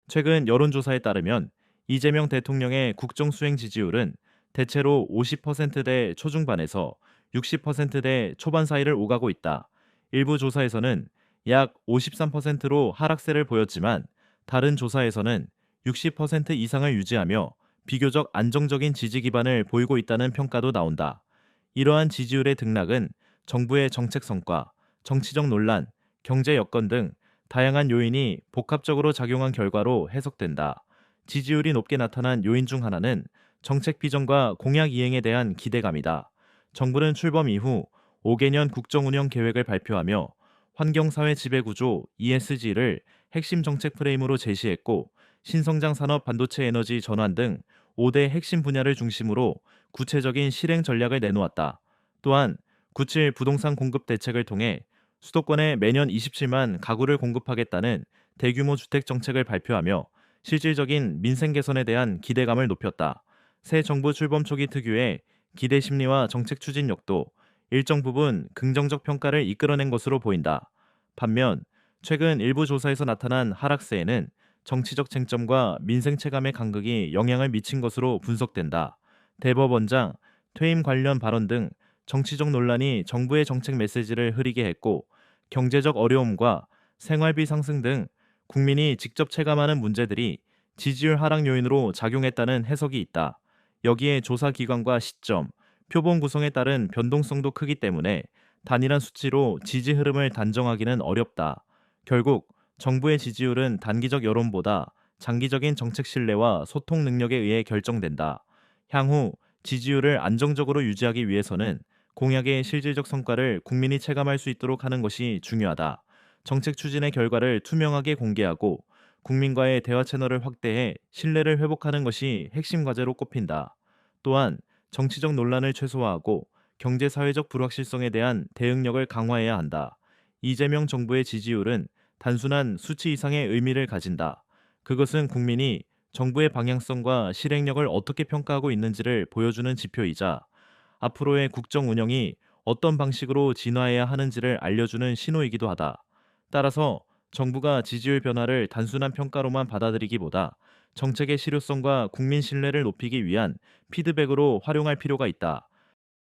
최근 여론조사에 따르면 이재명 대통령의 국정수행 지지율은 대체로 50%대 초중반에서 60%대 초반 사이를 오가고 있다. 일부 조사에서는 약 53%로 하락세를 보였지만 다른 조사에서는 60% 이상을 유지하며 비교적 안정적인 지지 기반을 보이고 있다는 평가도 나온다. 이러한 지지율의 등락은 정부의 정책 성과, 정치적 논란, 경제 여건 등 다양한 요인이 복합적으로 작용한 결과로 해석된다. 지지율이 높게 나타난 요인 중 하나는 정책 비전과 공약 이행에 대한 기대감이다. 정부는 출범 이후 5개년 국정운영 계획을 발표하며 환경사회 지배구조 ESG를 핵심 정책 프레임으로 제시했고, 신성장 산업 반도체 에너지 전환 등 5대 핵심 분야를 중심으로 구체적인 실행 전략을 내놓았다. 또한 97 부동산 공급 대책을 통해 수도권에 매년 27만 가구를 공급하겠다는 대규모 주택 정책을 발표하며 실질적인 민생 개선에 대한 기대감을 높였다. 새 정부 출범 초기 특유의 기대 심리와 정책 추진력도 일정 부분 긍정적 평가를 이끌어낸 것으로 보인다. 반면 최근 일부 조사에서 나타난 하락세에는 정치적 쟁점과 민생 체감의 간극이 영향을 미친 것으로 분석된다. 대법원장 퇴임 관련 발언 등 정치적 논란이 정부의 정책 메시지를 흐리게 했고, 경제적 어려움과 생활비 상승 등 국민이 직접 체감하는 문제들이 지지율 하락 요인으로 작용했다는 해석이 있다. 여기에 조사 기관과 시점, 표본 구성에 따른 변동성도 크기 때문에 단일한 수치로 지지 흐름을 단정하기는 어렵다. 결국 정부의 지지율은 단기적 여론보다 장기적인 정책 신뢰와 소통 능력에 의해 결정된다. 향후 지지율을 안정적으로 유지하기 위해서는 공약의 실질적 성과를 국민이 체감할 수 있도록 하는 것이 중요하다. 정책 추진의 결과를 투명하게 공개하고 국민과의 대화 채널을 확대해 신뢰를 회복하는 것이 핵심 과제로 꼽힌다. 또한 정치적 논란을 최소화하고 경제 사회적 불확실성에 대한 대응력을 강화해야 한다. 이재명 정부의 지지율은 단순한 수치 이상의 의미를 가진다. 그것은 국민이 정부의 방향성과 실행력을 어떻게 평가하고 있는지를 보여주는 지표이자 앞으로의 국정 운영이 어떤 방식으로 진화해야 하는지를 알려주는 신호이기도 하다. 따라서 정부가 지지율 변화를 단순한 평가로만 받아들이기보다 정책의 실효성과 국민 신뢰를 높이기 위한 피드백으로 활용할 필요가 있다.